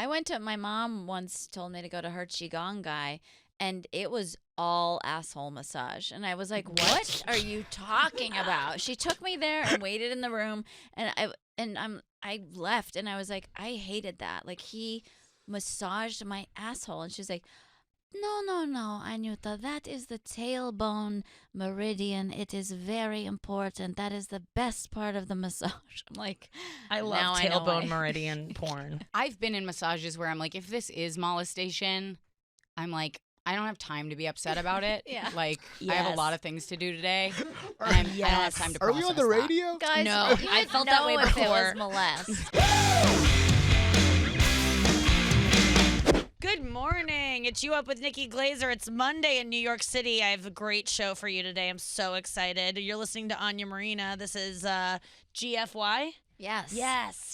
My mom once told me to go to her Qigong guy, and it was all asshole massage. And I was like, what are you talking about? She took me there and waited in the room, and I left, and I was like, I hated that. Like, he massaged my asshole, and she's like, no, Anyuta, that is the tailbone meridian. It is very important. That is the best part of the massage. I'm like, I love tailbone meridian porn. I've been in massages where I'm like, if this is molestation, I'm like, I don't have time to be upset about it. Yeah. Like, Yes. I have a lot of things to do today. And I don't have time to Are process we on the that. radio? Guys, No, you I would felt know that way if before. it was molest. Good morning. It's You Up with Nikki Glaser. It's Monday in New York City. I have a great show for you today. I'm so excited. You're listening to Anya Marina. This is GFY. Yes.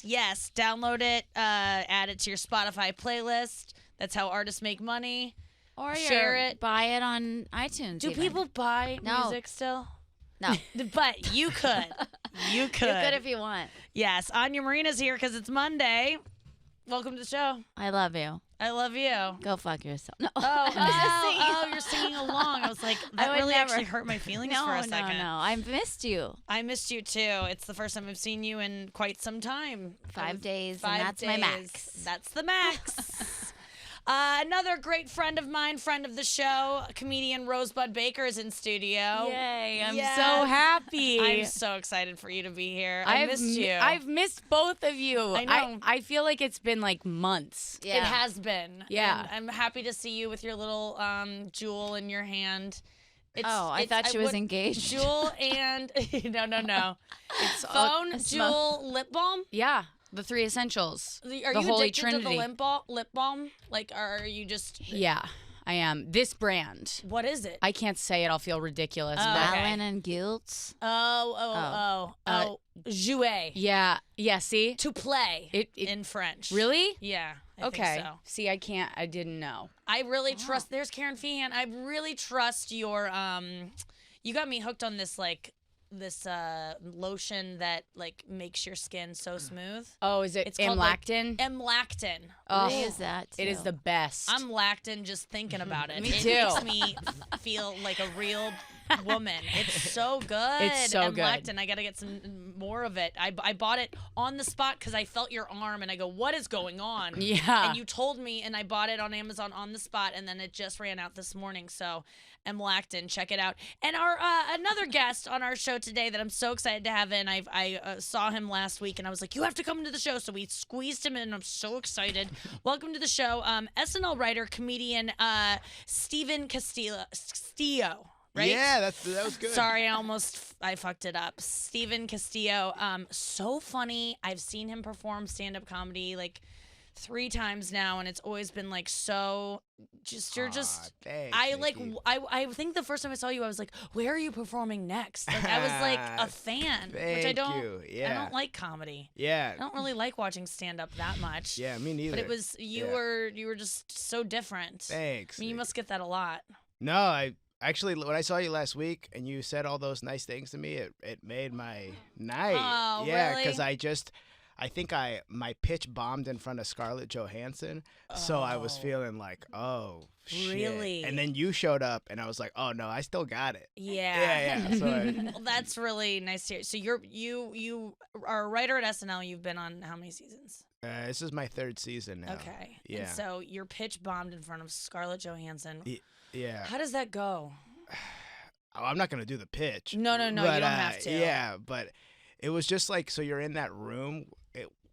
Yes. Download it. Add it to your Spotify playlist. That's how artists make money. Or Share it. Buy it on iTunes. Do even. people buy No. music still? No. But you could. You could. You could if you want. Yes. Anya Marina's here because it's Monday. Welcome to the show. I love you. I love you. Go fuck yourself. No. Oh, you're singing along. I was like, that would really never. actually hurt my feelings No, for a second. No. I missed you. I missed you too. It's the first time I've seen you in quite some time. 5 days, 5 and that's days. my max. That's the max. Another great friend of mine, friend of the show, comedian Rosebud Baker is in studio. Yay, I'm Yes. so happy. I'm so excited for you to be here. I missed you. I've missed both of you. I know. I feel like it's been like months. Yeah. It has been. Yeah. And I'm happy to see you with your little jewel in your hand. I thought she was engaged. Jewel and no. It's Phone, jewel, lip balm. Yeah, the 3 essentials. Are the you Holy addicted Trinity. to the lip balm? Like, are you just? Yeah, I am. This brand. What is it? I can't say it. I'll feel ridiculous. Oh, but okay. Malin and Guilt. Jouer. yeah. See, To play It- in French. really? Yeah. I Okay. Think so. See, I can't. I didn't know. I really trust. There's Karen Feehan. I really trust your. You got me hooked on this this lotion that like makes your skin so smooth. Oh, is it It's called, like, Amlactin? Amlactin. Oh, What is that? it is too? the best. I'm lactin just thinking about it. Me It too. makes me feel like a real woman. It's so good. It's so good. Lactin. I got to get some more of it. I bought it on the spot because I felt your arm and I go, what is going on? Yeah. And you told me and I bought it on Amazon on the spot and then it just ran out this morning. So Lactin, check it out. And our another guest on our show today that I'm so excited to have in. I saw him last week and I was like, you have to come to the show. So we squeezed him in. I'm so excited. Welcome to the show, SNL writer, comedian Stephen Castillo. Right? Yeah, that was good. Sorry, I fucked it up. Stephen Castillo, so funny. I've seen him perform stand-up comedy like 3 times now, and it's always been like so. You're just. Thanks, I like. Nikki. I think the first time I saw you, I was like, "Where are you performing next?" Like I was like a fan, which I Thank don't. you. I Yeah. don't like comedy. Yeah. I don't really like watching stand-up that much. Yeah, me neither. But it was you were just so different. Thanks. I mean, you must get that a lot. No, I actually when I saw you last week and you said all those nice things to me, it made my night. Oh, yeah, really? because I think my pitch bombed in front of Scarlett Johansson, so I was feeling like, oh shit. Really? And then you showed up, and I was like, oh no, I still got it. Yeah. Yeah. So Well, that's really nice to hear. So you are a writer at SNL. You've been on how many seasons? this is my 3rd season now. Okay. Yeah. And so your pitch bombed in front of Scarlett Johansson. Yeah. How does that go? Oh, I'm not gonna do the pitch. No, but, you don't have to. Yeah, but it was just like, so you're in that room.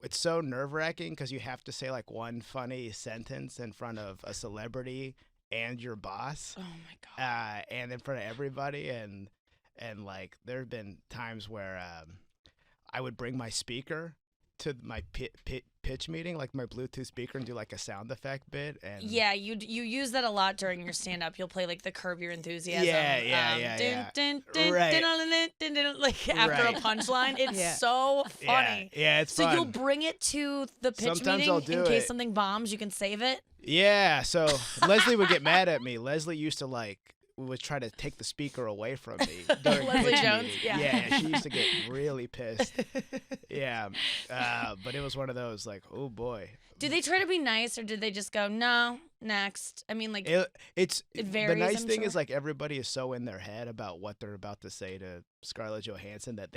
It's so nerve-wracking because you have to say like one funny sentence in front of a celebrity and your boss, Oh my god. and in front of everybody, and like there have been times where I would bring my speaker to my pitch meeting, like my Bluetooth speaker, and do like a sound effect bit. And Yeah, you use that a lot during your stand-up. You'll play like the Curb Your Enthusiasm. Yeah. Like after a Right. punchline. It's Yeah. so funny. Yeah, it's So fun. you'll bring it to the pitch Sometimes meeting I'll in do case it. something bombs. You can save it. Yeah, so Leslie would get mad at me. Leslie used to like would try to take the speaker away from me during Leslie pitch Jones? meeting. Yeah. She used to get really pissed. Yeah, but it was one of those like, oh boy. Do they try to be nice, or did they just go, no, next? I mean, like, It's it varies, the nice I'm thing sure. is like everybody is so in their head about what they're about to say to Scarlett Johansson that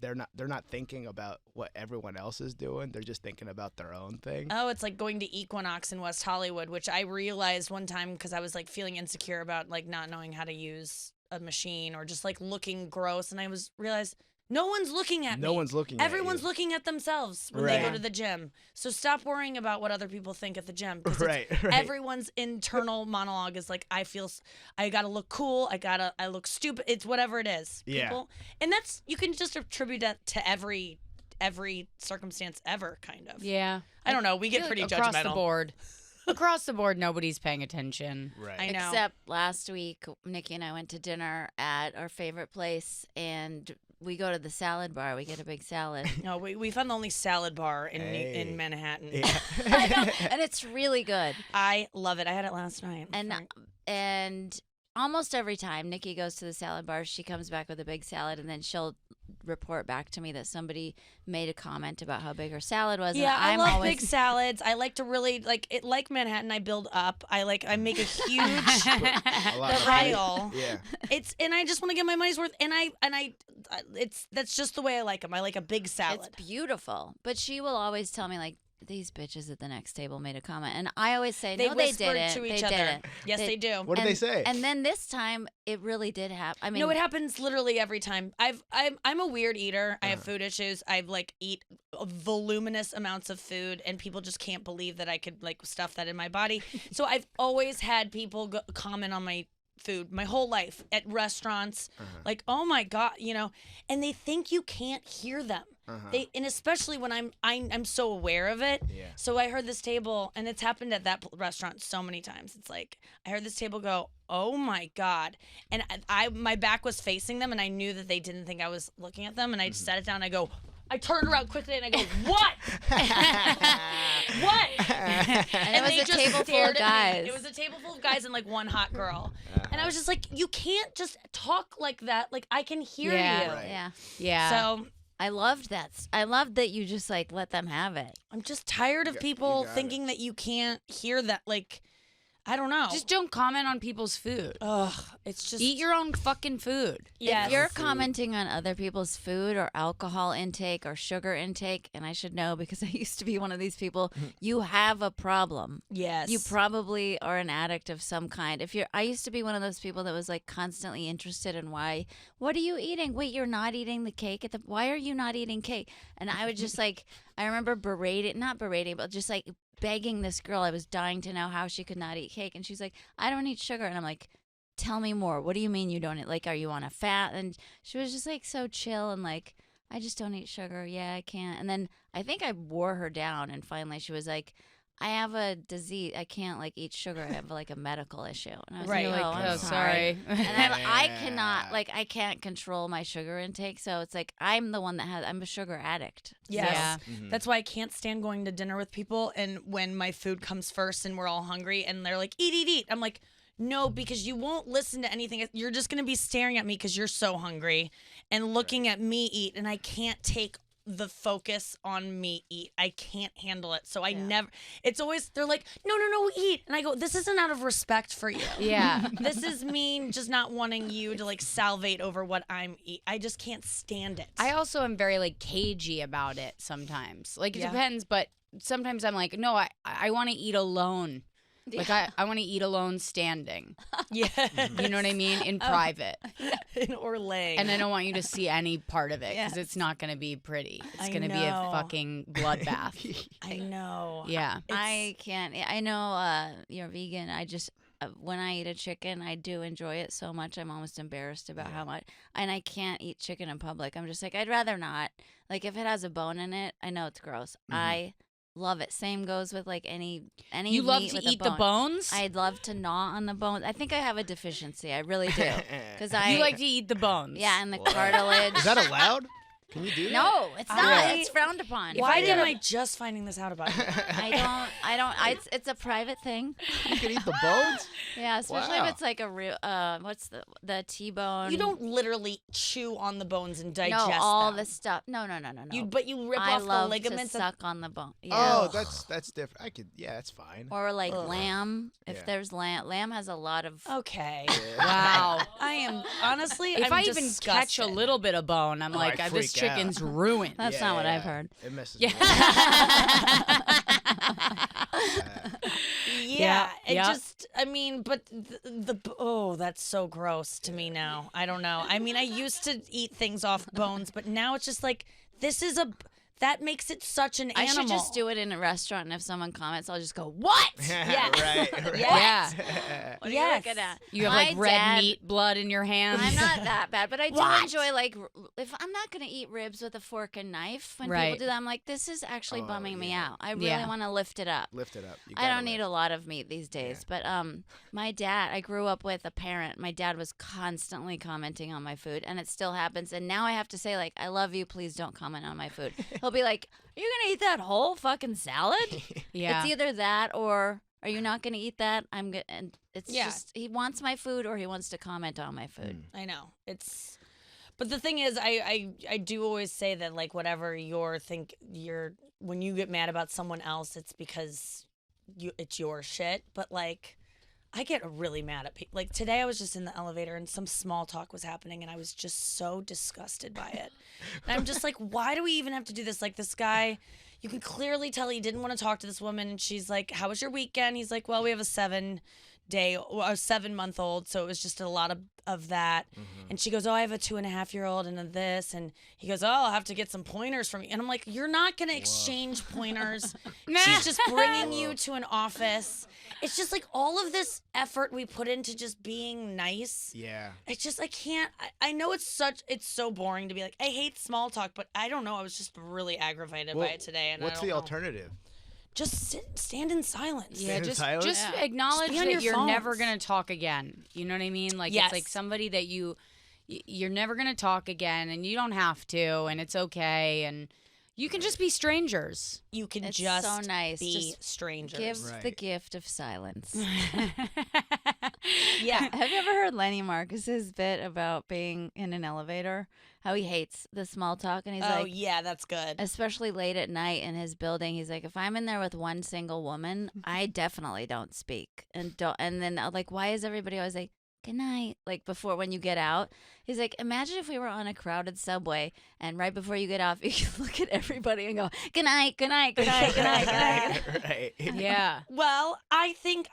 they're not thinking about what everyone else is doing. They're just thinking about their own thing. oh, it's like going to Equinox in West Hollywood, which I realized one time because I was like feeling insecure about like not knowing how to use a machine or just like looking gross, and I realized no one's looking at me. No one's looking at Everyone's you. looking at themselves when they go Right. to the gym. So stop worrying about what other people think at the gym. 'Cause Right, it's- right. Everyone's internal monologue is like, I gotta look cool. I look stupid. It's whatever it is. Yeah. People, and you can just attribute that to every circumstance ever, kind of. Yeah. I don't know. We I get feel pretty like across judgmental. the board. Across the board, nobody's paying attention. Right. I know. Except last week, Nikki and I went to dinner at our favorite place, and we go to the salad bar. We get a big salad. No, we found the only salad bar Hey. in Manhattan. Yeah. I know, and it's really good. I love it. I had it last night. And almost every time Nikki goes to the salad bar, she comes back with a big salad, and then she'll report back to me that somebody made a comment about how big her salad was. Yeah, and I I'm love always, big salads. I like to really like Manhattan. I build up. I make a huge A lot of pile. Yeah. And I just want to get my money's worth. And that's just the way I like them. I like a big salad. It's beautiful. But she will always tell me, like, these bitches at the next table made a comment. And I always say, They no, they whispered didn't. to each they other. didn't. Yes, they do. What did they say? And then this time, it really did happen. I mean, No, it happens literally every time. I'm a weird eater. I have food issues. I eat voluminous amounts of food, and people just can't believe that I could stuff that in my body. So I've always had people comment on my food my whole life at restaurants, like, oh my god, and they think you can't hear them. And especially when I'm so aware of it. Yeah. So I heard this table, and it's happened at that restaurant so many times. It's like I heard this table go, "Oh my god!" And my back was facing them, and I knew that they didn't think I was looking at them, and I just set it down. And I turned around quickly, and I go, "What? What?" and it they was a just table full stared of at me. guys. It was a table full of guys and one hot girl, and I was just like, "You can't just talk like that. Like I can hear Yeah. you." Right. Yeah. Yeah. So I loved that. I loved that you just let them have it. I'm just tired of You people got it. thinking that you can't hear that. I don't know. just don't comment on people's food. Ugh, it's just Eat your own fucking food. Yes. If you're commenting on other people's food or alcohol intake or sugar intake, and I should know because I used to be one of these people, you have a problem. Yes. You probably are an addict of some kind. I used to be one of those people that was constantly interested in what are you eating? Wait, you're not eating the cake why are you not eating cake? And I would just I remember not berating, but just begging this girl. I was dying to know how she could not eat cake. And she's like, I don't eat sugar. And I'm like, tell me more. What do you mean you don't eat? Are you on a fat? And she was just so chill and I just don't eat sugar. Yeah, I can't. And then I think I wore her down. And finally she was like, I have a disease. I can't eat sugar. I have a medical issue. And I was Right. like, You're oh, like, I'm oh, sorry. sorry. And I Yeah. cannot, I can't control my sugar intake. So it's I'm the one I'm a sugar addict. Yes. Yeah. Mhm. That's why I can't stand going to dinner with people, and when my food comes first and we're all hungry and they're like, eat, eat, eat. I'm like, no, because you won't listen to anything. You're just going to be staring at me because you're so hungry and looking at me eat, and I can't take the focus on me eat. I can't handle it. So I never, it's always, they're like, no, eat. And I go, this isn't out of respect for you. Yeah. This is me just not wanting you to salivate over what I'm eat. I just can't stand it. I also am very cagey about it sometimes. It Yeah. depends, but sometimes I'm like, no, I want to eat alone. I want to eat alone standing. yeah. You know what I mean? In private. Or laying. And I don't want you to see any part of it because Yes. it's not going to be pretty. It's I going to be a know. fucking bloodbath. I know. Yeah. I can't. I know you're vegan. I just when I eat a chicken, I do enjoy it so much. I'm almost embarrassed about how much. And I can't eat chicken in public. I'm just I'd rather not. If it has a bone in it, I know it's gross. I love it. Same goes with any You love meat to with a eat the bone. bones? I'd love to gnaw on the bones. I think I have a deficiency. I really do. Because You like to eat the bones? yeah, and the Wow. cartilage. Is that allowed? Can you do that? No, it's not. I- It's frowned upon. Why Yeah. am I just finding this out about you? It's a private thing. You can eat the bones? Yeah, especially Wow. if it's like a real, what's the T-bone? You don't literally chew on the bones and digest No, all them. the stuff. No. But you rip I off love the ligaments. to suck on the bone. Yeah. Oh, that's different. That's fine. Or like Ugh. lamb. If Yeah. there's lamb, lamb has a lot of. Okay. Wow. I am honestly. If I'm I even catch a disgusted. little bit of bone, I'm like, I this freak out. chicken's ruined. That's not what I've heard. It messes Yeah. me up. Yeah, it yeah. just. I mean, but that's so gross to me now. I don't know. I mean, I used to eat things off bones, but now it's just like that makes it such an I animal. should just do it in a restaurant, and if someone comments, I'll just go, "What? Yeah. right. Yeah. What are you Yes. looking at?" You have My like red dad- meat blood in your hands. I'm not that bad, but I do What? enjoy like if I'm not gonna eat ribs with a fork and knife. When Right. people do that, I'm like, this is actually Oh, bumming me yeah. out. I really Yeah. want to lift it up. Lift it up. You I gotta don't need lift. a lot of meat these days, but my dad, I grew up with a parent. My dad was constantly commenting on my food, and it still happens. And now I have to say, like, I love you, please don't comment on my food. He'll be like, are you gonna eat that whole fucking salad? Yeah. It's either that or are you not gonna eat that? I'm good. And it's Yeah. just he wants my food or he wants to comment on my food. I know it's, but the thing is, I do always say that like whatever when you get mad about someone else, it's because it's your shit. But like, I get really mad at people. Like today, I was just in the elevator and some small talk was happening, and I was just so disgusted by it. And I'm just like, why do we even have to do this? Like this guy. You can clearly tell he didn't want to talk to this woman. And she's like, how was your weekend? He's like, well, we have a 7-month-old. So it was just a lot of that. And she goes, oh, I have a 2.5-year-old and a this. And he goes, oh, I'll have to get some pointers from you. And I'm like, you're not going to exchange pointers. She's just bringing you to an office. It's just like all of this effort we put into just being nice. Yeah. It's just, I can't, I know it's so boring to be like, I hate small talk, but I don't know. I was just really aggravated by it today. And What's I don't the know. alternative? Just stand in silence. Yeah, Stand in just silence? just Yeah. acknowledge Just be on that your you're never phones. gonna talk again. You know what I mean? Like Yes. it's like somebody that you're never gonna talk again, and you don't have to, and it's okay, and you can just be strangers. You can It's just so nice. be Just strangers. Give the Right. gift of silence. Yeah. Have you ever heard Lenny Marcus's bit about being in an elevator? How he hates the small talk, and he's Oh, like, yeah, that's good. especially late at night in his building, he's like, if I'm in there with one single woman, I definitely don't speak, and then I'm like, why is everybody always like, good night, like before when you get out? He's like, imagine if we were on a crowded subway and right before you get off, you can look at everybody and go, good night, good night, good night, good night, good night. Right. Yeah. Well, I think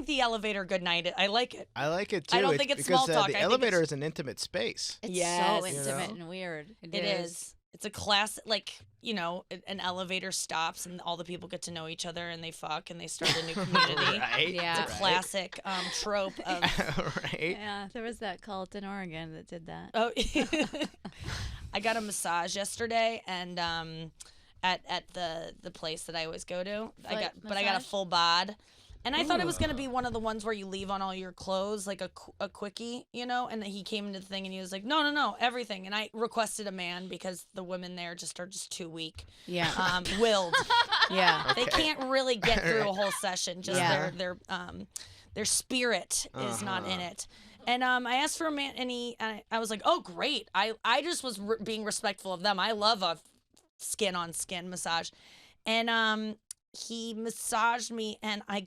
the elevator good night. I like it. I like it too. I don't think it's small because talk. I the think elevator it's- is an intimate space. It's Yes. so You intimate know? and weird. It is. It's a class, like, you know, an elevator stops and all the people get to know each other and they fuck and they start a new community. Right. Yeah. It's a classic trope of. Right. Yeah, there was that cult in Oregon that did that. Oh, I got a massage yesterday, and at the place that I always go to, I got a massage? full bod, and I thought it was gonna be one of the ones where you leave on all your clothes, like a quickie, you know. And he came into the thing and he was like, no, everything. And I requested a man because the women there are just too weak, Yeah. willed. Yeah. They can't really get through a whole session. Just Yeah. their spirit is not in it. And I asked for a man, and I was like, oh great. I just was being respectful of them. I love a skin on skin massage, and he massaged me, and I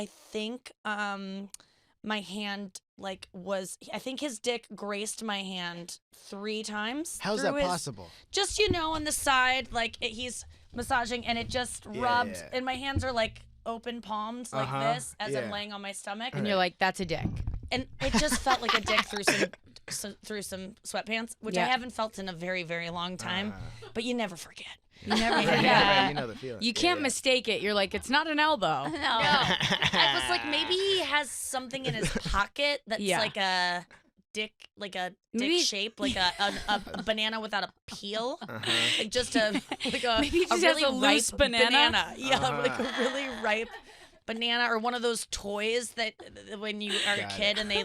think my hand I think his dick graced my hand 3 times. How's through that his- possible? Just, you know, on the side, like he's massaging, and it just rubbed, yeah. and my hands are like open palmed like this as I'm yeah. laying on my stomach, And you're like, that's a dick. and it just felt like a dick through some sweatpants, which I Yeah. haven't felt in a very, very long time. But you never forget. You never Right, forget. right, you know the feeling. You can't mistake it. You're like, it's not an elbow. No. I was like, maybe he has something in his pocket that's Yeah. like a dick, Maybe- shape, like a banana without a peel, like just a Maybe he just has really a loose ripe banana. Yeah, like a really ripe banana, or one of those toys that when you are a Got kid it. and they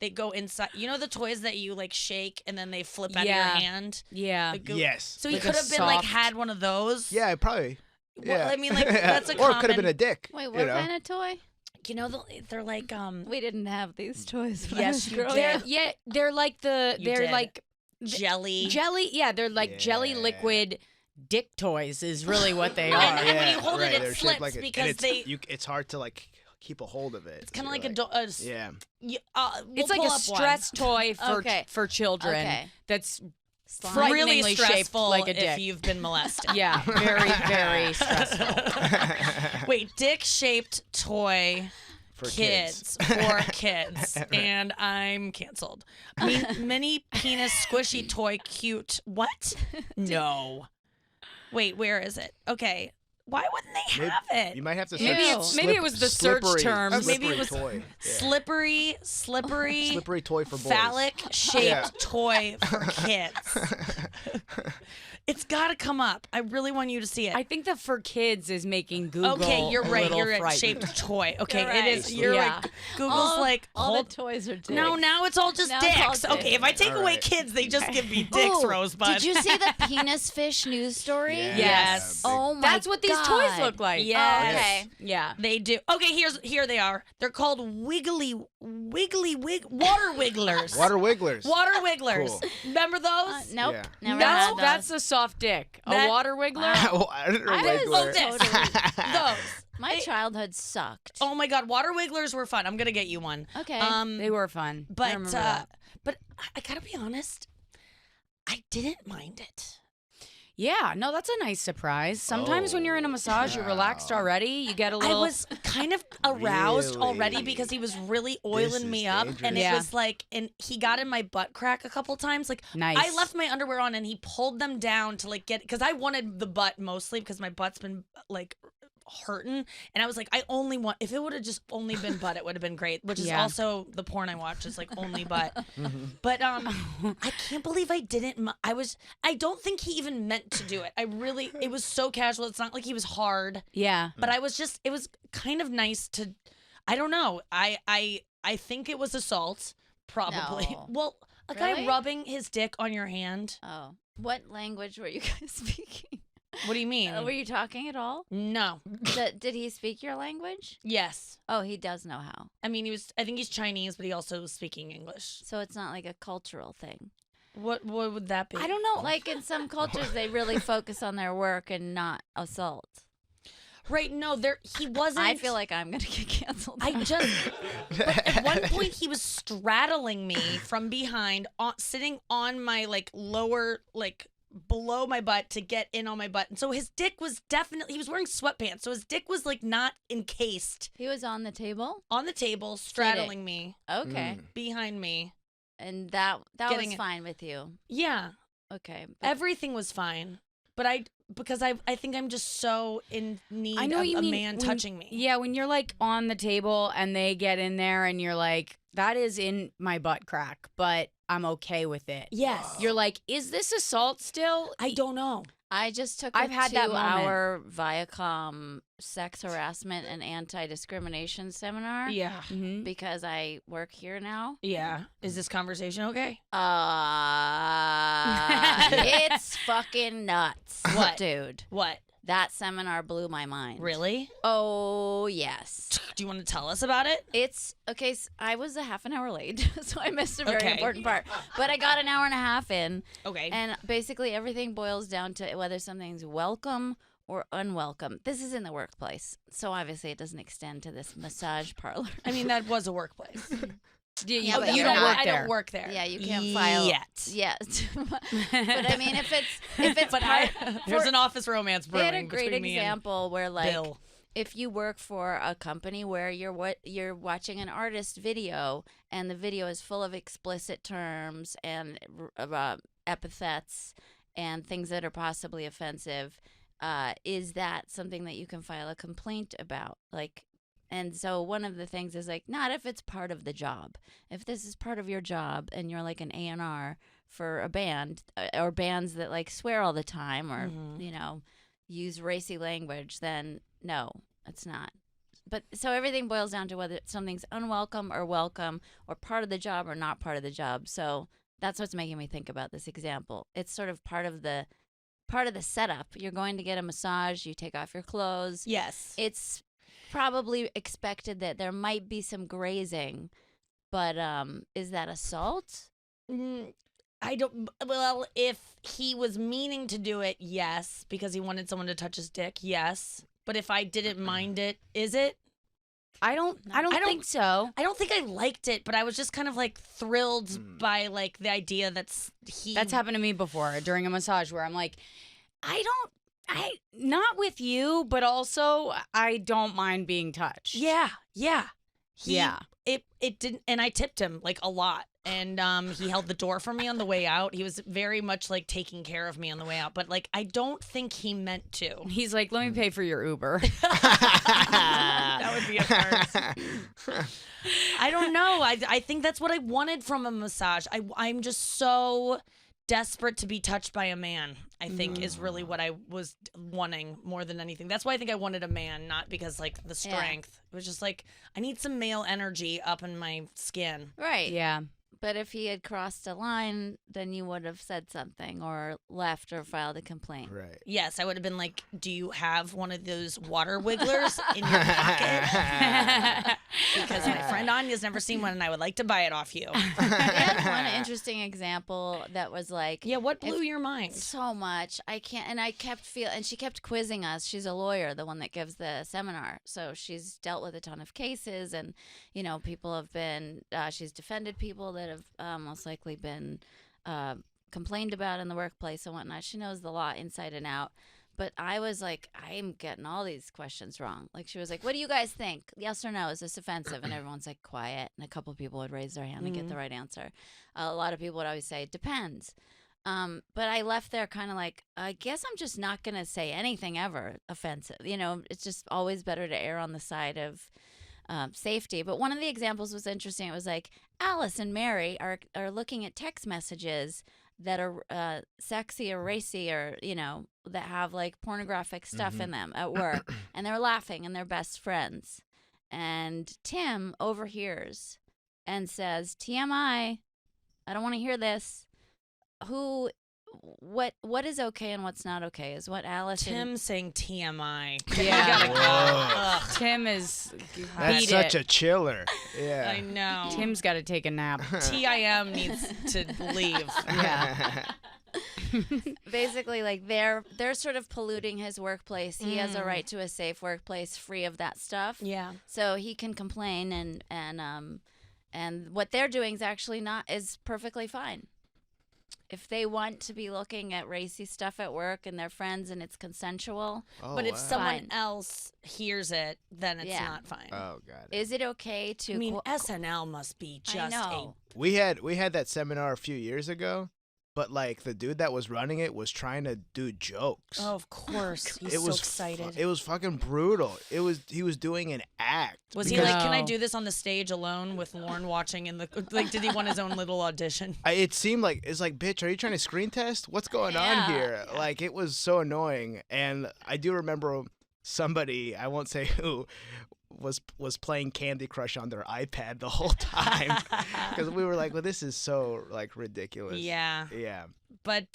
they go inside. You know the toys that you like shake and then they flip out of your hand? Yeah. Like, Yes. So he Like a could have been like soft- had one of those. Yeah, probably. Well, Yeah. I mean, like, that's a or it could have common- been a dick. Wait, you what know? kind of toy? You know, they're like We didn't have these toys. When I Yes, was you growing did. up. Yeah, they're like You did. like jelly. jelly. Yeah, they're like jelly Yeah. liquid dick toys is really what they Right, are. and when you hold it, right, it they're shaped slips like a- and because it's hard to like keep a hold of it. It's kind of You're like a yeah. It's like a stress toy for Okay. for children Okay. that's Slime. really frighteningly shaped stressful like a if dick. you've been molested. yeah, very very stressful. Wait, dick-shaped toy For kids for kids, and I'm canceled. Mini penis squishy toy cute. What? No. Wait, where is it? Okay. Why wouldn't they Maybe- have it? You might have to Maybe search maybe it was the search slippery, term. Or maybe it slippery was toy. Yeah. slippery Slippery toy for boys. phallic-shaped Yeah. toy for kids. It's got to come up. I really want you to see it. I think the for kids is making Google. Okay, you're a right. little You're right. frightened. Shaped toy. Okay, You're it right. is. You're Yeah. right. Google's like, all hold. the toys are dicks. No, now it's all just Now it's all dicks. Okay, if I take All away right. kids, they just give me dicks, Ooh, Rosebud. Did you see the penis fish news story? Yeah, Yes. big- Oh my That's what these God. toys look like. Yes. Okay. Yeah. They do. Okay, here they are. They're called water wigglers. Water wigglers. Water wigglers. Cool. Remember those? Nope. Yeah. Never No, had those. That's a soft dick. That- a water wiggler. Water I was wiggler. totally those. My They- childhood sucked. Oh my God, water wigglers were fun. I'm gonna get you one. Okay. They were fun. I But remember that. but I gotta be honest, I didn't mind it. Yeah, no, that's a nice surprise. Sometimes when you're in a massage, you're relaxed wow. already. You get a I little. was kind of aroused already Really? because he was really This oiling is me up, and dangerous. it Yeah. was like, and he got in my butt crack a couple times. Like Nice. I left my underwear on, and he pulled them down to like get because I wanted the butt mostly because my butt's been like hurting, and I was like, I only want if it would have just only been butt, it would have been great. Which is Yeah. also the porn I watch is like only butt. But I can't believe I didn't. I don't think he even meant to do it. It was so casual. It's not like he was hard. Yeah. But I was just, it was kind of nice to, I don't know. I think it was assault, probably. No. Well, a guy Really? rubbing his dick on your hand. Oh. What language were you guys speaking? What do you mean? Were you talking at all? No. Did he speak your language? Yes. Oh, he does know how. I mean, I think he's Chinese, but he also was speaking English. So it's not like a cultural thing. What would that be? I don't know. Like in some cultures, they really focus on their work and not assault. Right, no, he wasn't. I feel like I'm gonna get canceled. I just, but at one point he was straddling me from behind, sitting on my like lower, like below my butt to get in on my butt. And so his dick was definitely, he was wearing sweatpants. So his dick was like not encased He was on the table. on the table, straddling me Okay, behind me. and that Getting was it. fine with you. Yeah, Okay, but everything was fine. But because I think I'm just so in need I know of you a mean man when- touching me. Yeah, when you're like on the table and they get in there and you're like, that is in my butt crack, but I'm okay with it. Yes. You're like, is this assault still? I don't know. I just took I've a had that moment. 2-hour Viacom sex harassment and anti-discrimination seminar. Yeah. Mhm. Because I work here now. Yeah. Is this conversation okay? It's fucking nuts. What? Dude? What? That seminar blew my mind. Really? Oh, yes. Do you want to tell us about it? It's okay. I was a half an hour late, so I missed a very Okay. important part. But I got an hour and a half in, Okay. and basically everything boils down to whether something's welcome or unwelcome. This is in the workplace, so obviously it doesn't extend to this massage parlor. I mean, that was a workplace. Yeah, but you you're don't not- work I there. don't work there. Yeah, you can't file yet. Yes, but I mean, if it's But part, there's an office romance they brewing had a great between me and example where like Bill. if you work for a company where you're watching an artist video and the video is full of explicit terms and epithets and things that are possibly offensive, is that something that you can file a complaint about? And so one of the things is like, not if it's part of the job. If this is part of your job and you're like an A&R for a band or bands that like swear all the time or, Mhm. use racy language, then no, it's not. but so everything boils down to whether something's unwelcome or welcome, or part of the job or not part of the job. So that's what's making me think about this example. It's sort of part of the setup. You're going to get a massage, you take off your clothes. Yes. It's probably expected that there might be some grazing, but is that assault? I don't. Well, if he was meaning to do it, yes, because he wanted someone to touch his dick, yes. But if I didn't mind it, is it? I don't think so. I don't think I liked it, but I was just kind of like thrilled by like the idea that's happened to me before during a massage where I'm like, not with you, but also I don't mind being touched. Yeah. Yeah. It didn't, and I tipped him like a lot. And he held the door for me on the way out. He was very much like taking care of me on the way out. But like, I don't think he meant to. He's like, let me pay for your Uber. That would be a first. I don't know. I think that's what I wanted from a massage. I'm just so desperate to be touched by a man, I think is really what I was wanting more than anything. That's why I think I wanted a man, not because like the strength. It was just like, I need some male energy up in my skin. Right. Yeah. But if he had crossed a line, then you would have said something or left or filed a complaint. Right. Yes, I would have been like, do you have one of those water wigglers in your pocket? Because my friend Anya's never seen one and I would like to buy it off you. They had one interesting example that was like, Yeah, what blew your mind? so much. I can't, and I kept and she kept quizzing us. She's a lawyer, the one that gives the seminar. So she's dealt with a ton of cases, and, you know, people have been, she's defended people that have most likely been complained about in the workplace and whatnot. She knows the law inside and out. But I was like, I'm getting all these questions wrong. Like, she was like, what do you guys think? Yes or no? Is this offensive? And everyone's like, quiet. And a couple of people would raise their hand and get the right answer. A lot of people would always say, it depends. But I left there kind of like, I guess I'm just not going to say anything ever offensive. You know, it's just always better to err on the side of safety. But one of the examples was interesting. It was like, Alice and Mary are looking at text messages that are sexy or racy, or, you know, that have like pornographic stuff in them at work. And they're laughing and they're best friends. And Tim overhears and says, TMI, I don't want to hear this. What is okay and what's not okay is what Alice Tim saying TMI. Yeah. Tim is That's such a chiller. Yeah. I know. Tim's got to take a nap. TIM needs to leave. Yeah. basically, like, they're sort of polluting his workplace. He has a right to a safe workplace free of that stuff. Yeah. So he can complain, and what they're doing is perfectly fine. If they want to be looking at racy stuff at work and their friends and it's consensual. But if someone Fine. else hears it, then it's not fine. Oh god. Is it okay to? I mean, SNL must be just We had that seminar a few years ago, but like the dude that was running it was trying to do jokes. Oh, of course. He's so excited. It was fucking brutal. He was doing an act. Was he like, can I do this on the stage alone with Lauren watching in the, like, did he want his own little audition? It seemed like, it's like, bitch, are you trying to screen test? What's going on here? Like, it was so annoying. And I do remember somebody, I won't say who, was playing Candy Crush on their iPad the whole time, because we were like, well, this is so like ridiculous. Yeah. But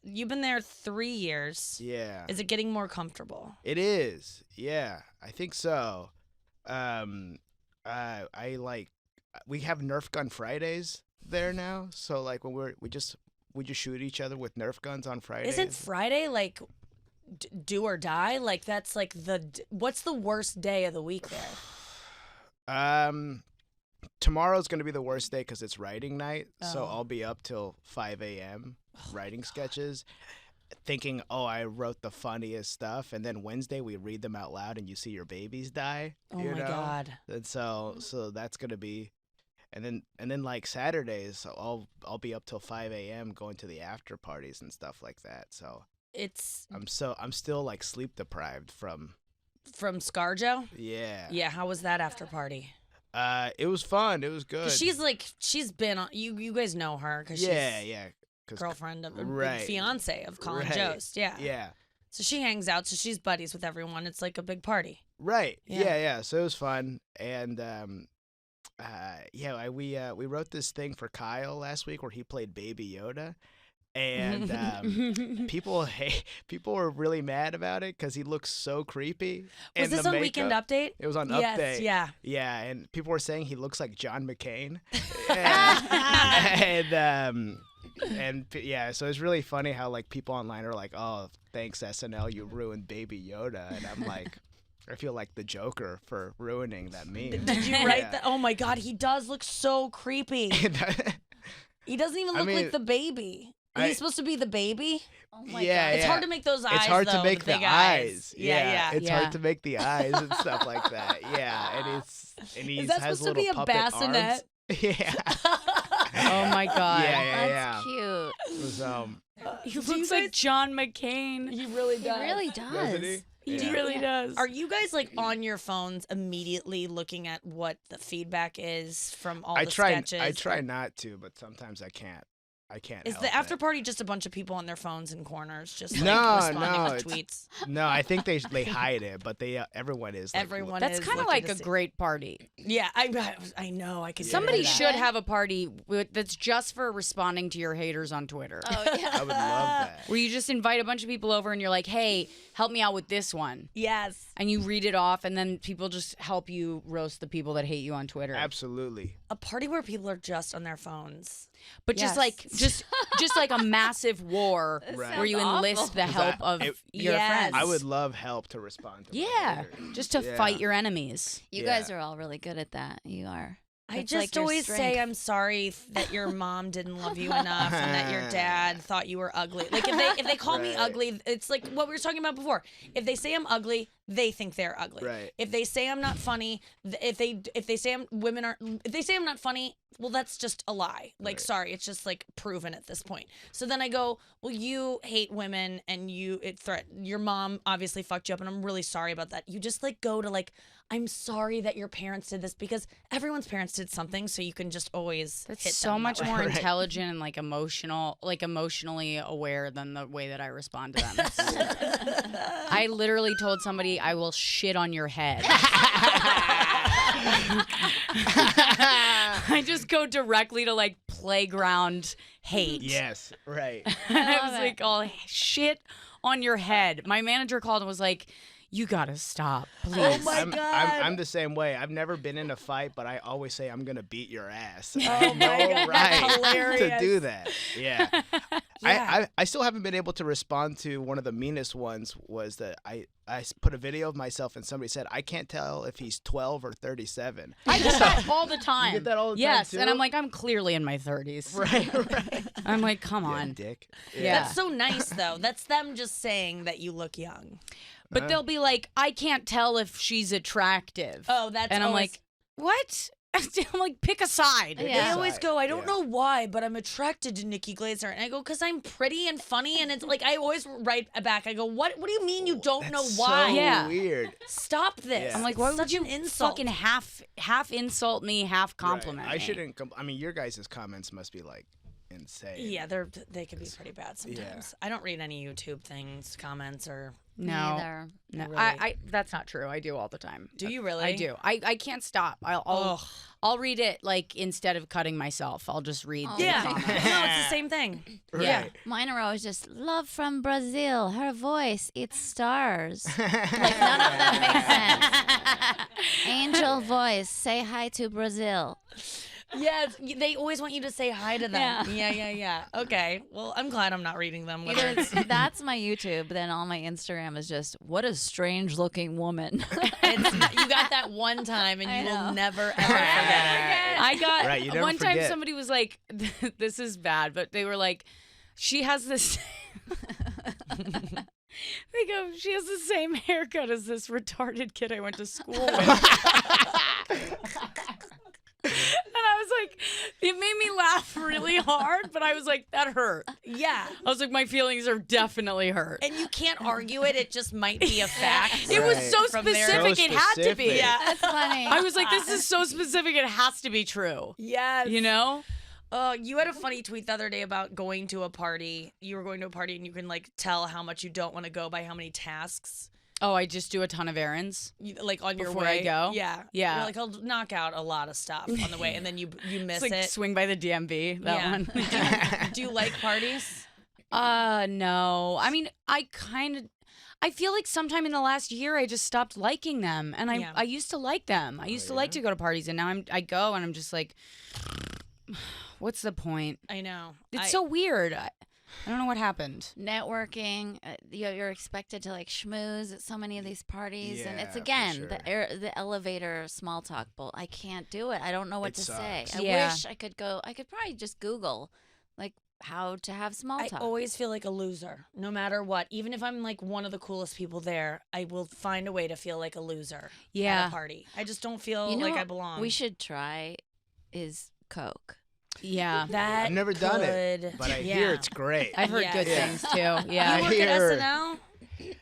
you've been there 3 years. Yeah. Is it getting more comfortable? It is. Yeah, I think so. I like, we have Nerf gun Fridays there now, so like when we just shoot each other with Nerf guns on Fridays. Isn't Friday like do or die? Like, that's like what's the worst day of the week there? Tomorrow's gonna be the worst day because it's writing night, so I'll be up till 5 a.m. writing sketches, thinking, I wrote the funniest stuff, and then Wednesday we read them out loud, and you see your babies die. Oh my god! And so that's gonna be, and then like Saturdays, I'll be up till 5 a.m. going to the after parties and stuff like that. So I'm still like sleep deprived from ScarJo. Yeah. Yeah. How was that after party? It was fun. It was good. She's been on. You guys know her because she's girlfriend of fiance of Collin Jost. Yeah. Yeah. So she hangs out. So she's buddies with everyone. It's like a big party. Right. Yeah. Yeah. So it was fun, and we wrote this thing for Kyle last week where he played Baby Yoda, and people were really mad about it because he looks so creepy. Was and this the on Weekend makeup- Update? It was on Yes, Update. yeah. Yeah, and people were saying he looks like John McCain. So it's really funny how like people online are like, "Oh, thanks SNL, you ruined Baby Yoda," and I'm like, I feel like the Joker for ruining that meme. Did you write that? Oh my God, he does look so creepy. He doesn't even look like the baby. He's supposed to be the baby. Oh my Yeah, God. It's hard to make those eyes. It's hard though, to make the big the eyes. Yeah. It's Yeah. hard to make the eyes and stuff like that. Yeah, and he Is that has supposed to little be a puppet bassinet? arms. Yeah. Oh my God. Yeah. That's cute. It was, He Do you looks like guys- John McCain. He really He does. really Doesn't does. he? He Yeah. really does. Are you guys like on your phones immediately looking at what the feedback is from all the sketches? I try not to, but sometimes I can't. Is help the after it. party just a bunch of people on their phones in corners, just like No, responding with it's- tweets? No, I think they hide it, but everyone is. Like, Everyone That's is kind of looking like to a see. great party. Yeah, I know. I could. Somebody get into should that. have a party that's just for responding to your haters on Twitter. Oh yeah. I would love that. Where you just invite a bunch of people over and you're like, hey, help me out with this one. Yes. And you read it off, and then people just help you roast the people that hate you on Twitter. Absolutely. A party where people are just on their phones. But Yes. just like a massive war Right. where you Sounds enlist awful. the help of it- your Yes. friends. I would love help to respond to. my Yeah, haters. just to Yeah. fight your enemies. You Yeah. guys are all really good at that. You are. I That's just like your always say strength. I'm sorry that your mom didn't love you enough and that your dad thought you were ugly. Like if they call me Right. ugly, it's like what we were talking about before. If they say I'm ugly, they think they're ugly. Right. If they say I'm not funny, if they say if they say I'm not funny, well that's just a lie. Like Right. sorry, it's just like proven at this point. So then I go, well you hate women and your mom obviously fucked you up and I'm really sorry about that. You just like go to like I'm sorry that your parents did this because everyone's parents did something, so you can just always That's hit so them much that way. more Right. intelligent and like emotionally aware than the way that I respond to them. I literally told somebody I will shit on your head. I just go directly to like playground hate. Yes. Right. And I love was it. like, oh, shit on your head. My manager called and was like, you gotta stop, please. Oh my I'm God. the same way. I've never been in a fight, but I always say I'm gonna beat your ass. I Oh have my no God, right that's to hilarious. do that. Yeah. Yeah. I still haven't been able to respond to one of the meanest ones. Was that I put a video of myself and somebody said I can't tell if he's 12 or 37. I get that all the time. You get that all the time, yes, too? and I'm like, I'm clearly in my 30s. Right. I'm like, come Yeah, on. dick. Yeah. That's so nice though. That's them just saying that you look young. But they'll be like, I can't tell if she's attractive. Oh, that's and I'm always- like, what? I'm like, pick a side. They Yeah. always go, I don't Yeah. know why, but I'm attracted to Nikki Glaser. And I go, because I'm pretty and funny. And it's like, I always write back. I go, what do you mean you don't know That's why? So Yeah. weird. Stop this. Yeah. I'm like, It's why would such you an insult? fucking half insult me, half compliment Right. I me? shouldn't. I mean, your guys' comments must be like insane. Yeah, they can be pretty bad sometimes. I don't read any YouTube things, comments, or No, Neither. no, Really? I that's not true. I do all the time. do you really? I do. I can't stop. I'll read it like instead of cutting myself. I'll just read. Oh the Yeah. my no, comments. it's the same thing. Right. Yeah. Mine are always just love from Brazil. Her voice, it's stars. Like none of them make sense. Angel voice, say hi to Brazil. Yes, they always want you to say hi to them. Yeah. Yeah. Okay. Well, I'm glad I'm not reading them. Either that's my YouTube, then on my Instagram is just what a strange looking woman. You got that one time, and I you will know. never ever forget. I got Right, you never one time forget. somebody was like, "This is bad," but they were like, "She has this." They go, "She has the same haircut as this retarded kid I went to school with." And I was like, it made me laugh really hard, but I was like, that hurt. Yeah. I was like, my feelings are definitely hurt. And you can't argue it. It just might be a fact. It was Right. so From there- specific, So it had to be. specific. Yeah. That's funny. I was like, this is so specific, it has to be true. Yes. You know? You had a funny tweet the other day about going to a party. You were going to a party and you can like tell how much you don't want to go by how many tasks Oh, I just do a ton of errands. Like on your Before way. I go? Yeah. Yeah. You're like, I'll knock out a lot of stuff on the way, and then you miss It's like it. swing by the DMV, that Yeah. one. Do you like parties? No. I mean, I feel like sometime in the last year I just stopped liking them, and I used to like them. I used to like to go to parties, and now I go and I'm just like, what's the point? I know. It's so weird. I don't know what happened. Networking, you're expected to like schmooze at so many of these parties, and it's Yeah, for again sure. the elevator small talk bull. I can't do it. I don't know what It to sucks. say. I Yeah. wish I could go. I could probably just Google like how to have small I talk. always feel like a loser, no matter what. Even if I'm like one of the coolest people there, I will find a way to feel like a loser at Yeah. a party. I just don't feel You know like what I belong. we should try is Coke. Yeah. That I've never done it, could- but I yeah. hear it's great. I've heard Yeah. good Yeah. things too. You Yeah. work hear- at SNL?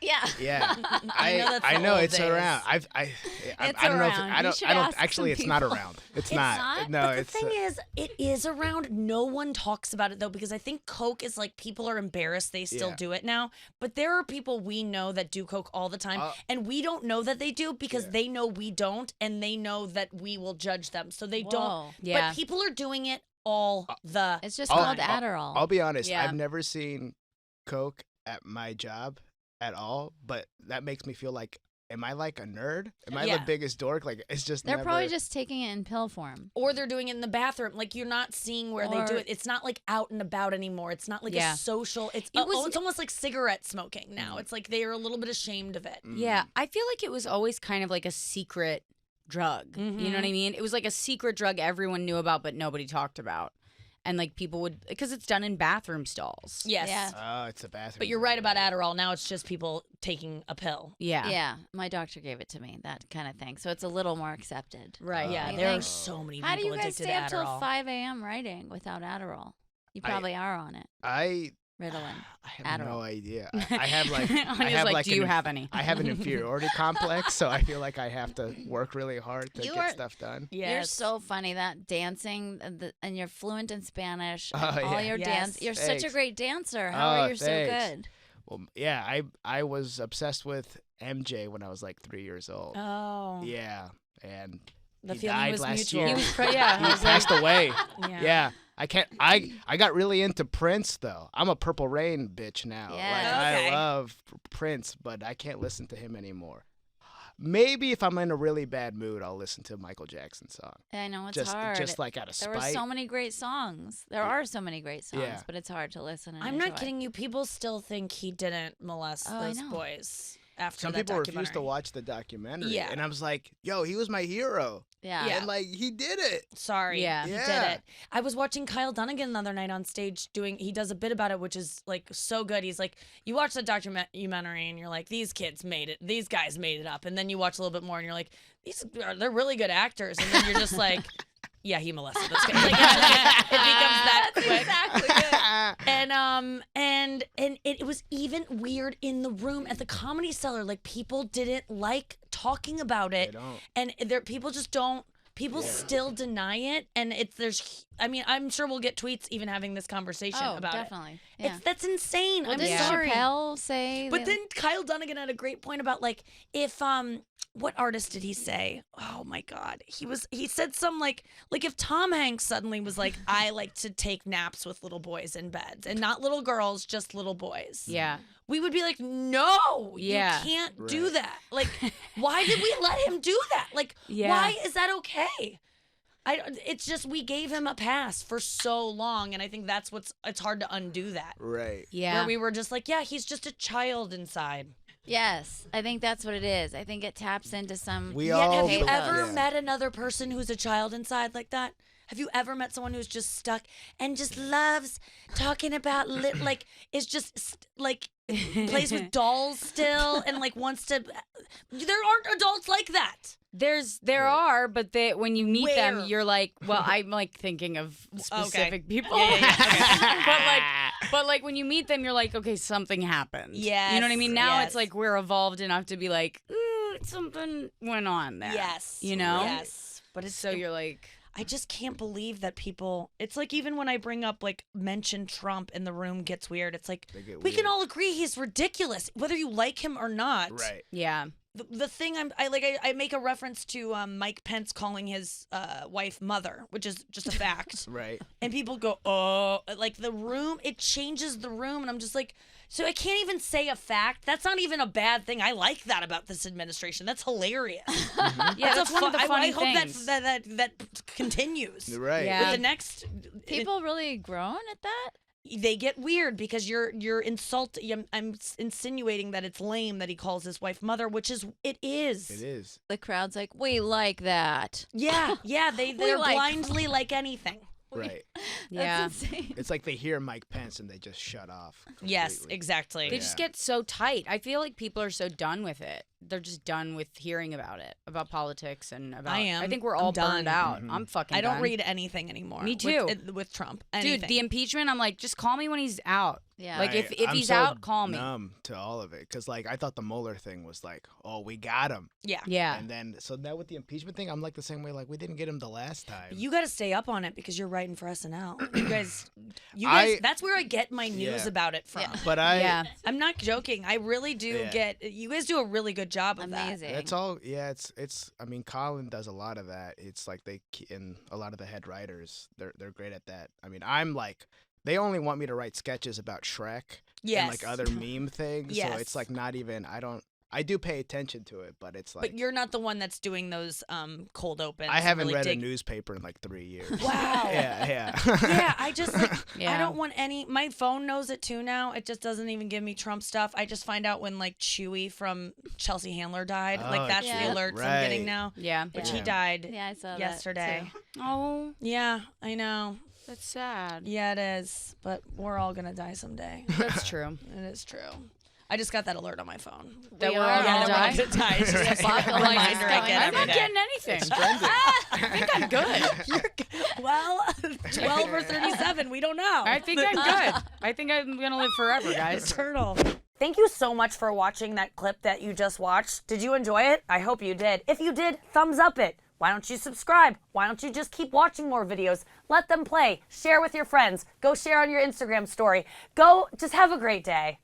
Yeah. Yeah, I know that's I the know old it's days. around. I It's don't know if around. I You don't. should I don't. ask Actually, some it's not people. around. It's It's not. not? No, But it's. the thing is, it is around. No one talks about it though, because I think Coke is like people are embarrassed they still Yeah. do it now. But there are people we know that do Coke all the time, and we don't know that they do because Yeah. they know we don't, and they know that we will judge them, so they don't. Whoa. Yeah. But people are doing it all the. It's just I'll- called Adderall. I'll be honest. Yeah. I've never seen Coke at my job at all, but that makes me feel like, am I like a nerd? Am I Yeah. the biggest dork? Like it's just. They're never... probably just taking it in pill form. Or they're doing it in the bathroom. Like you're not seeing where they do Or- it. It's not like out and about anymore. It's not like Yeah. a social. It's it's almost like cigarette smoking now. It's like they are a little bit ashamed of it. Yeah, I feel like it was always kind of like a secret drug. You know what I mean? It was like a secret drug everyone knew about, but nobody talked about. And like people would, because it's done in bathroom stalls. Yes. Yeah. Oh, it's a bathroom. But you're right about Adderall. Now it's just people taking a pill. Yeah. Yeah, my doctor gave it to me, that kind of thing. So it's a little more accepted. Right. Yeah, You there are think? so many How do people you guys addicted stay to up till Adderall. 5 a.m. writing without Adderall? You I- probably are on it. I Ritalin. have no Adderall. idea. I have like. I Anya's have like, like. do you an- have any? I have an inferiority complex, so I feel like I have to work really hard to You get are- stuff done. Yes. You're so funny, that dancing and you're fluent in Spanish. Oh, And all yeah. your Yes. dance. You're such a Thanks. great dancer. How Oh, are you so thanks. good? Well, yeah, I was obsessed with MJ when I was like 3 years old. Oh. Yeah, and The he feeling died was last mutual. year. Yeah. He passed away. Yeah. Yeah. I can't. I got really into Prince though. I'm a Purple Rain bitch now. Yeah. Like Okay. I love Prince, but I can't listen to him anymore. Maybe if I'm in a really bad mood, I'll listen to a Michael Jackson song. I know it's Just hard. just like out of there spite. were so many great songs. There are so many great songs, Yeah. but it's hard to listen and I'm not enjoy. kidding you. People still think he didn't molest Oh, I those know. boys after Some that people refuse to documentary. watch the documentary. Yeah. And I was like, yo, he was my hero. Yeah. Yeah. And like he did it. Sorry. Yeah. He did Yeah. it. I was watching Kyle Dunnigan the other night on stage he does a bit about it, which is like so good. He's like, you watch the documentary and you're like, these kids made it. These guys made it up. And then you watch a little bit more and you're like, they're really good actors. And then you're just like, yeah, he molested those guys. Like, it becomes that That's quick. exactly it. And it was even weird in the room at the Comedy Cellar. Like people didn't like talking about it, They don't. and people just don't. People still deny it, and I mean, I'm sure we'll get tweets even having this conversation Oh, about definitely. it. Yeah. That's insane. Well, I'm didn't sorry. Chappelle say? But that- then Kyle Dunnigan had a great point about like if what artist did he say? Oh my god. He said some like if Tom Hanks suddenly was like, I like to take naps with little boys in beds and not little girls, just little boys. Yeah. We would be like, no, Yeah. you can't do Right. that. Like, why did we let him do that? Like, Yeah. why is that okay? It's just we gave him a pass for so long, and I think that's it's hard to undo that. Right. Yeah. Where we were just like, yeah, he's just a child inside. Yes, I think that's what it is. I think it taps into some. We Yet, all have you hate ever those. yeah. met another person who's a child inside like that? Have you ever met someone who's just stuck and just loves talking about is just like plays with dolls still and like wants to? There aren't adults like that. There are, but when you meet them, Where? you're like, well, I'm like thinking of specific people. Yeah, but like when you meet them, you're like, okay, something happened. You know what I Yes, mean? Now yes. it's like we're evolved enough to be like, something went on there. Yes, You know? Yes, but it's So you're like, I just can't believe that people. It's like even when I bring up mention Trump and the room gets weird. It's like we can all agree he's ridiculous, whether you like him or not. Right. Yeah. The thing I make a reference to Mike Pence calling his wife mother, which is just a fact. Right. And people go, oh, like the room, it changes the room. And I'm just like, so I can't even say a fact. That's not even a bad thing. I like that about this administration. That's hilarious. Yeah, that's one of the funny I hope things. that continues. You're right. Yeah. With the next, People really grown at that? they get weird because you're I'm insinuating that it's lame that he calls his wife mother, which is it is. It is. The crowd's like, we like that. Yeah, they're like- blindly like anything. Right. Yeah. That's insane. It's like they hear Mike Pence and they just shut off. Yes, completely. exactly. They just get so tight. I feel like people are so done with it. They're just done with hearing about it, about politics and about. I am. I think we're I'm all done. burned out. Mhm. I'm fucking. I don't done. read anything anymore. Me too. With Trump. Dude, Anything. the impeachment. I'm like, just call me when he's out. Yeah. Like if I'm he's so out, call me. numb to all of it because like I thought the Mueller thing was like, oh, we got him, yeah. Yeah. and then so now with the impeachment thing, I'm like the same way. Like we didn't get him the last time. You got to stay up on it because you're writing for SNL. You guys, I- that's where I get my news Yeah. about it from. Yeah. but I. Yeah. I'm not joking. I really do Yeah. you guys do a really good job of that. Amazing. That's all. Yeah, it's. I mean, Collin does a lot of that. It's like and a lot of the head writers, they're great at that. I mean, I'm like, they only want me to write sketches about Shrek Yes. and like other meme things. So Yes. it's like not even. I do pay attention to it, but it's like But you're not the one that's doing those cold opens. I haven't really read dig- a newspaper in like 3 years. Wow. Yeah. Yeah, I just like I Yeah. don't want any. My phone knows it too now. It just doesn't even give me Trump stuff. I just find out when like Chewy from Chelsea Handler died. Oh, Like that's yeah. the alerts I'm Right. getting now. Yeah. Which Yeah. he died Yeah, I saw yesterday. that too. Oh, Yeah, I know. that's sad. Yeah, it is. But we're all gonna die someday. That's true. It is true. I just got that alert on my phone. That We we're are all all gonna that die. we're all gonna die. It's just a Buckle reminder my I stomach. get I'm every not day. getting anything. It's trending. I think I'm good. Well, 12 or 37, we don't know. I think I'm good. I think I'm gonna live forever, guys. Turtle. Thank you so much for watching that clip that you just watched. Did you enjoy it? I hope you did. If you did, thumbs up it. Why don't you subscribe? Why don't you just keep watching more videos? Let them play. Share with your friends. Go share on your Instagram story. Go just have a great day.